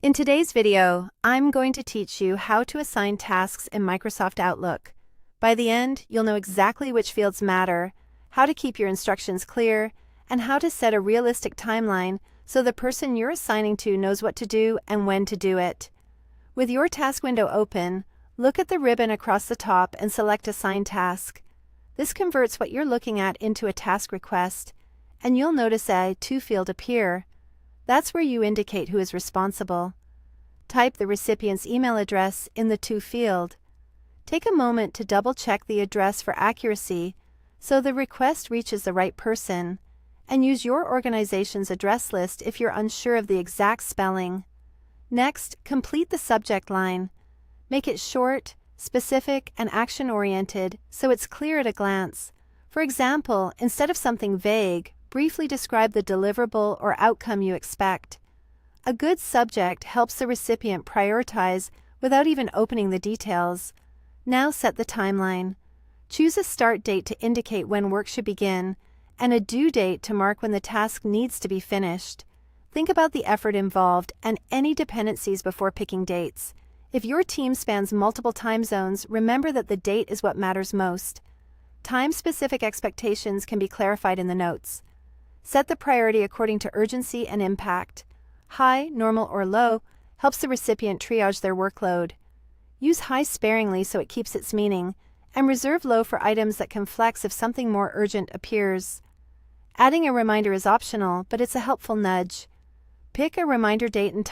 In today's video, I'm going to teach you how to assign tasks in Microsoft Outlook. By the end, you'll know exactly which fields matter, how to keep your instructions clear, and how to set a realistic timeline so the person you're assigning to knows what to do and when to do it. With your task window open, look at the ribbon across the top and select Assign Task. This converts what you're looking at into a task request, and you'll notice a To field appear. That's where you indicate who is responsible. Type the recipient's email address in the To field. Take a moment to double-check the address for accuracy so the request reaches the right person, and use your organization's address list if you're unsure of the exact spelling. Next, complete the subject line. Make it short, specific, and action-oriented so it's clear at a glance. For example, instead of something vague, briefly describe the deliverable or outcome you expect. A good subject helps the recipient prioritize without even opening the details. Now set the timeline. Choose a start date to indicate when work should begin, and a due date to mark when the task needs to be finished. Think about the effort involved and any dependencies before picking dates. If your team spans multiple time zones, remember that the date is what matters most. Time-specific expectations can be clarified in the notes. Set the priority according to urgency and impact. High, normal, or low helps the recipient triage their workload. Use high sparingly so it keeps its meaning, and reserve low for items that can flex if something more urgent appears. Adding a reminder is optional, but it's a helpful nudge. Pick a reminder date and time